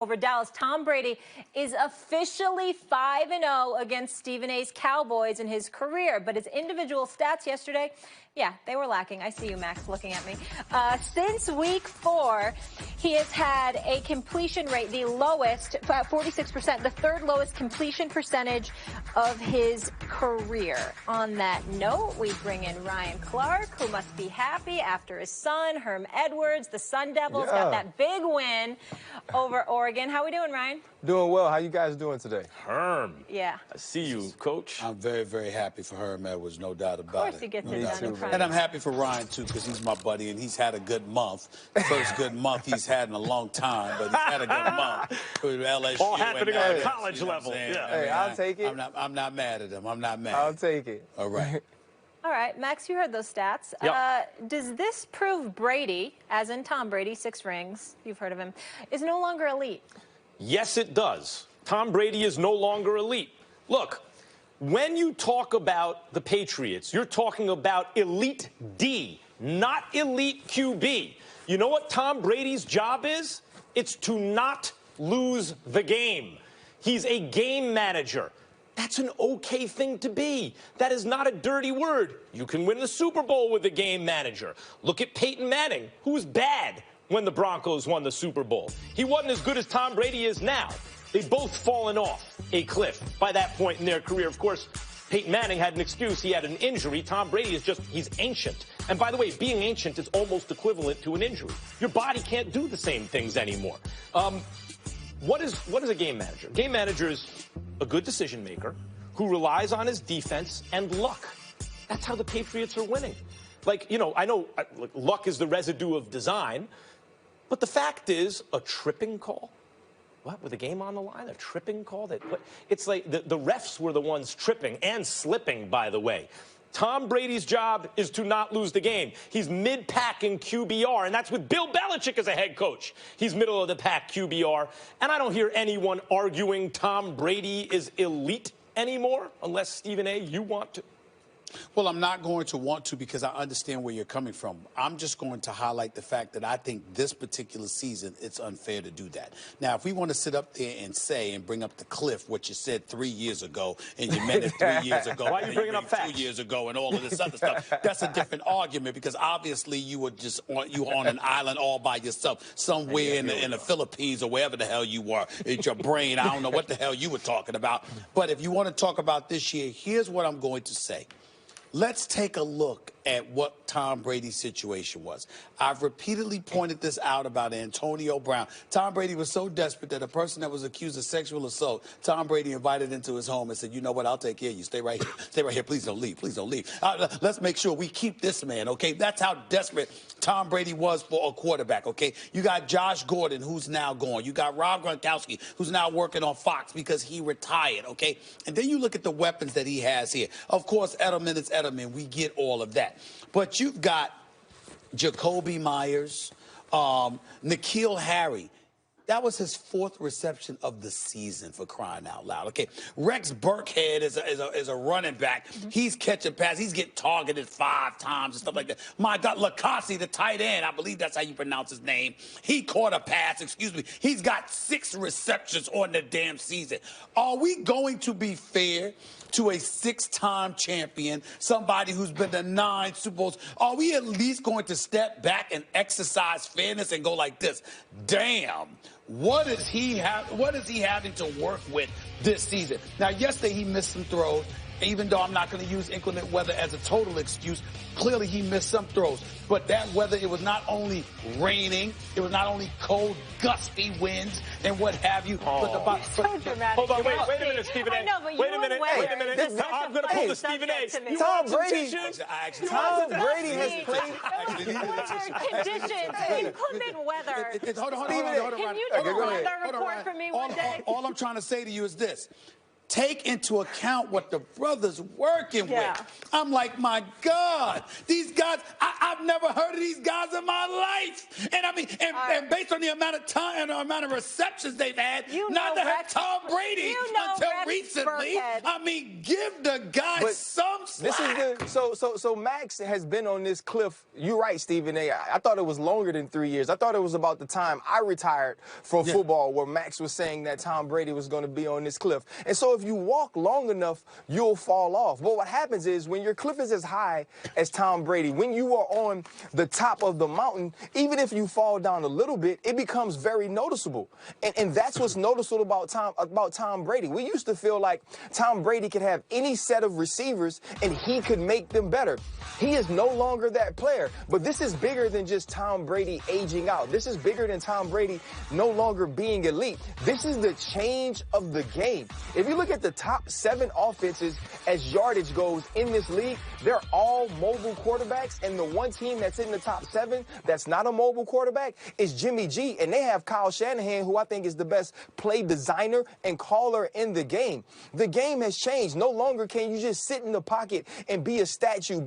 Over Dallas, Tom Brady is officially 5-0 against Stephen A's Cowboys in his career. But his individual stats yesterday, yeah, they were lacking. I see you, Max, looking at me. Since week 4, he has had a completion rate, the lowest, 46%, the third lowest completion percentage of his career. On that note, we bring in Ryan Clark, who must be happy after his son, Herm Edwards, the Sun Devils, got that big win over Oregon. How we doing, Ryan? Doing well. How you guys doing today? Herm. Yeah. I see you, Coach. I'm very, very happy for Herm Edwards, no doubt about it. Of course he gets it done in front. And I'm happy for Ryan, too, because he's my buddy, and he's had a good month. First good month he's had in a long time, but he's had a good month with LSU. All happening on the LSU, college level. Yeah. Hey, I'll take it. I'm not mad at him. I'm not mad. I'll take it. All right. All right, Max, you heard those stats. Yep. Does this prove Brady, as in Tom Brady, 6 rings, you've heard of him, is no longer elite? Yes, it does. Tom Brady is no longer elite. Look, when you talk about the Patriots, you're talking about elite D, not elite QB. You know what Tom Brady's job is? It's to not lose the game. He's a game manager. That's an okay thing to be. That is not a dirty word. You can win the Super Bowl with a game manager. Look at Peyton Manning, who was bad when the Broncos won the Super Bowl. He wasn't as good as Tom Brady is now. They've both fallen off a cliff by that point in their career. Of course, Peyton Manning had an excuse. He had an injury. Tom Brady is he's ancient. And by the way, being ancient is almost equivalent to an injury. Your body can't do the same things anymore. What is a game manager? Game manager is a good decision maker who relies on his defense and luck. That's how the Patriots are winning. Like, you know, I know luck is the residue of design, but the fact is a tripping call. What, with a game on the line, a tripping call? It's like the refs were the ones tripping and slipping, by the way. Tom Brady's job is to not lose the game. He's mid-pack in QBR, and that's with Bill Belichick as a head coach. He's middle-of-the-pack QBR, and I don't hear anyone arguing Tom Brady is elite anymore, unless, Stephen A., you want to. Well, I'm not going to want to because I understand where you're coming from. I'm just going to highlight the fact that I think this particular season, it's unfair to do that. Now, if we want to sit up there and say and bring up the cliff, what you said 3 years ago, and you meant it 3 years ago. Why are you bringing up facts? 2 years ago and all of this other stuff. That's a different argument because obviously you were on an island all by yourself, somewhere in the Philippines or wherever the hell you were. It's your brain. I don't know what the hell you were talking about. But if you want to talk about this year, here's what I'm going to say. Let's take a look at what Tom Brady's situation was. I've repeatedly pointed this out about Antonio Brown. Tom Brady was so desperate that a person that was accused of sexual assault, Tom Brady invited into his home and said, you know what, I'll take care of you. Stay right here. Stay right here. Please don't leave. Please don't leave. Let's make sure we keep this man, okay? That's how desperate Tom Brady was for a quarterback, okay? You got Josh Gordon, who's now gone. You got Rob Gronkowski, who's now working on Fox because he retired, okay? And then you look at the weapons that he has here. Of course, Edelman is Edelman. We get all of that. But you've got Jacoby Myers, N'Keal Harry. That was his 4th reception of the season, for crying out loud. Okay, Rex Burkhead is a running back. He's catching passes. He's getting targeted 5 times and stuff like that. My God, Lacassi, the tight end, I believe that's how you pronounce his name. He caught a pass, excuse me. He's got 6 receptions on the damn season. Are we going to be fair to a 6-time champion, somebody who's been to 9 Super Bowls? Are we at least going to step back and exercise fairness and go like this? Damn, what is he having to work with this season? Now, yesterday he missed some throws. Even though I'm not going to use inclement weather as a total excuse, clearly he missed some throws. But that weather, it was not only raining, it was not only cold, gusty winds and what have you. But so dramatic. Hold on, wait a minute, Stephen A. I know, but wait a minute. I'm going to pull the Stephen A. Tom Brady. Tom Brady has played. Conditions, inclement weather. Hold on. Can you do a weather report for me one day? All I'm trying to say to you is this. take into account what the brother's working Yeah. with. I'm like, my God, these guys, I've never heard of these guys in my life. And I mean, and based on the amount of time and the amount of receptions they've had, not to have Tom Brady until recently. Burkhead. I mean, give the guy some slack. This is so Max has been on this cliff. You're right, Stephen A. I thought it was longer than 3 years. I thought it was about the time I retired from football where Max was saying that Tom Brady was going to be on this cliff. And so if you walk long enough, you'll fall off. But what happens is when your cliff is as high as Tom Brady, when you are on the top of the mountain, even if you fall down a little bit, it becomes very noticeable. And that's what's noticeable about Tom Brady. We used to feel like Tom Brady could have any set of receivers and he could make them better. He is no longer that player. But this is bigger than just Tom Brady aging out. This is bigger than Tom Brady no longer being elite. This is the change of the game. If you look at the top 7 offenses as yardage goes in this league, they're all mobile quarterbacks. And the one team that's in the top 7 that's not a mobile quarterback is Jimmy G. And they have Kyle Shanahan, who I think is the best play designer and caller in the game. The game has changed. No longer can you just sit in the pocket and be a statue,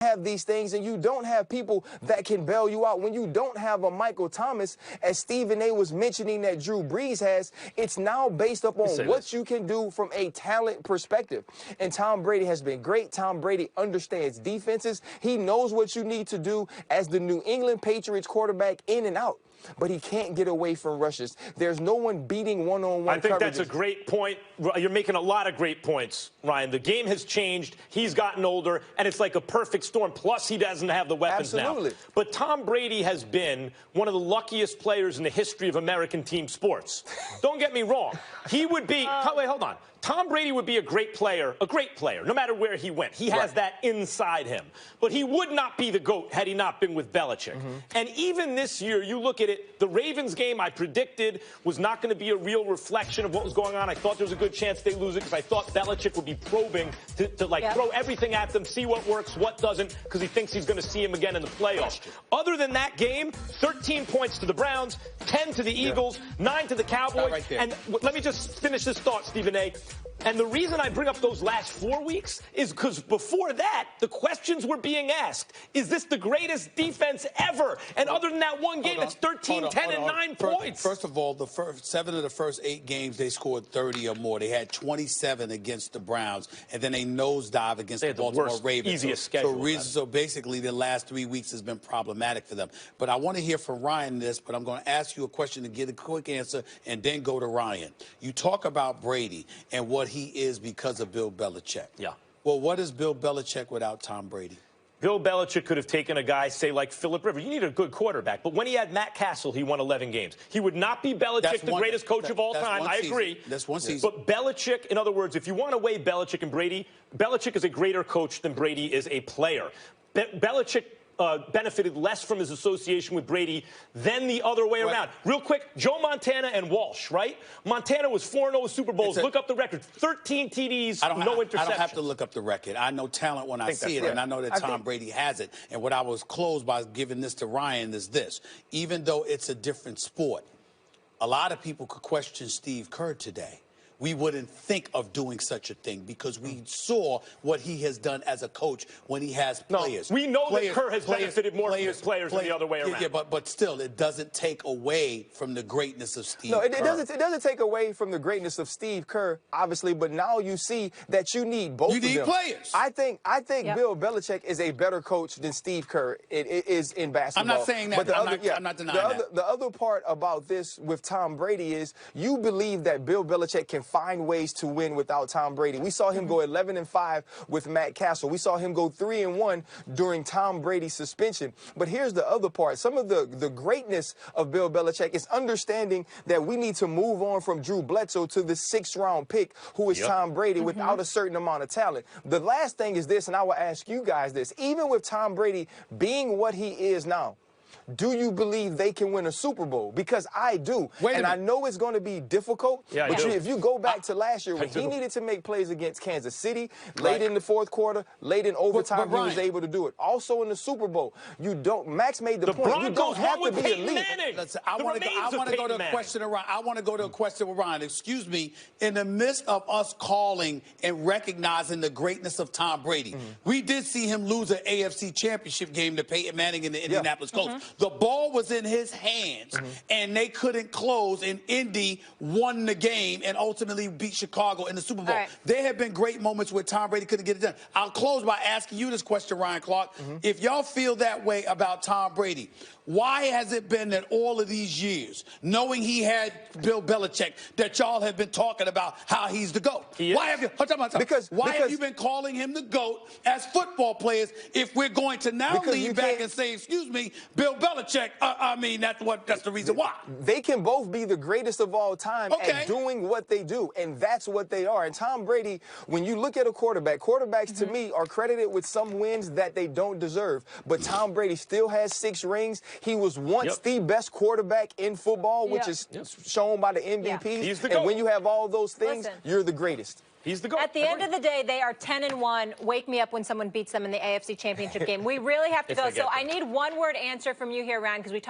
have these things, and you don't have people that can bail you out. When you don't have a Michael Thomas, as Stephen A. was mentioning that Drew Brees has, it's now based upon what you can do from a talent perspective. And Tom Brady has been great. Tom Brady understands defenses. He knows what you need to do as the New England Patriots quarterback in and out. But he can't get away from rushes. There's no one beating one-on-one I think coverages. that's a great point. You're making a lot of great points, Ryan. The game has changed. He's gotten older, and it's like a perfect storm. Plus, he doesn't have the weapons now. But Tom Brady has been one of the luckiest players in the history of American team sports. Don't get me wrong. He would be wait, hold on. Tom Brady would be a great player, no matter where he went. He has that inside him. But he would not be the GOAT had he not been with Belichick. And even this year, you look at it, the Ravens game I predicted was not going to be a real reflection of what was going on. I thought there was a good chance they lose it because I thought Belichick would be probing to throw everything at them, see what works, what doesn't, because he thinks he's going to see him again in the playoffs. Other than that game, 13 points to the Browns, 10 to the Eagles, 9 to the Cowboys. And let me just finish this thought, Stephen A. And the reason I bring up those last 4 weeks is because before that, the questions were being asked. Is this the greatest defense ever? And other than that one game, it's 13, 10, and 9 points. First of all, the first 7 of the first 8 games, they scored 30 or more. They had 27 against the Browns, and then they nosedive against the Baltimore Ravens. Easiest schedule. So basically, the last 3 weeks has been problematic for them. But I want to hear from Ryan this, but I'm going to ask you a question to get a quick answer and then go to Ryan. You talk about Brady and what he is because of Bill Belichick. Yeah. Well, what is Bill Belichick without Tom Brady? Bill Belichick could have taken a guy, say, like Phillip Rivers. You need a good quarterback. But when he had Matt Castle, he won 11 games. He would not be Belichick, the greatest coach of all time. I agree. That's one season. But Belichick, in other words, if you want to weigh Belichick and Brady, Belichick is a greater coach than Brady is a player. Belichick benefited less from his association with Brady than the other way around. Real quick, Joe Montana and Walsh, right? Montana was 4-0 with Super Bowls. Look up the record. 13 TDs, no interceptions. I don't have to look up the record. I know talent when I see it, and I know that Tom Brady has it. And what I was closed by giving this to Ryan is this. Even though it's a different sport, a lot of people could question Steve Kerr today. We wouldn't think of doing such a thing because we saw what he has done as a coach when he has players. No, we know that Kerr has benefited more from his players than the other way around. Yeah, but still, it doesn't take away from the greatness of Steve Kerr. No, it doesn't take away from the greatness of Steve Kerr, obviously, but now you see that you need both of them. You need players. I think Bill Belichick is a better coach than Steve Kerr is in basketball. I'm not saying that. But I'm not denying that. The other part about this with Tom Brady is you believe that Bill Belichick can find ways to win without Tom Brady. We saw him go 11-5 with Matt Castle. We saw him go 3-1 during Tom Brady's suspension. But here's the other part. Some of the greatness of Bill Belichick is understanding that we need to move on from Drew Bledsoe to the 6th-round pick, who is Tom Brady, without a certain amount of talent. The last thing is this, and I will ask you guys this. Even with Tom Brady being what he is now, do you believe they can win a Super Bowl? Because I do. And I know it's going to be difficult, but if you go back to last year, when he needed to make plays against Kansas City, late in the fourth quarter, late in overtime, he was able to do it. Also in the Super Bowl, Max made the point, you don't have to be elite. Listen, I want to go to a question around. I want to go to a question with Ryan. Excuse me. In the midst of us calling and recognizing the greatness of Tom Brady, we did see him lose an AFC Championship game to Peyton Manning in the Indianapolis Colts. The ball was in his hands, and they couldn't close, and Indy won the game and ultimately beat Chicago in the Super Bowl. There have been great moments where Tom Brady couldn't get it done. I'll close by asking you this question, Ryan Clark. If y'all feel that way about Tom Brady, why has it been that all of these years, knowing he had Bill Belichick, that y'all have been talking about how he's the GOAT? Why have you, why have you been calling him the GOAT as football players if we're going to now lean back and say, excuse me, Bill Belichick, I mean, that's the reason why. They can both be the greatest of all time at doing what they do, and that's what they are. And Tom Brady, when you look at a quarterback, quarterbacks to me are credited with some wins that they don't deserve. But Tom Brady still has 6 rings. He was once the best quarterback in football, which is shown by the MVPs. He's the GOAT. And when you have all those things, you're the greatest. He's the GOAT. At the end of the day, they are 10-1. Wake me up when someone beats them in the AFC Championship game. We really have to go. So I need one-word answer from you here, Ryan, because we talked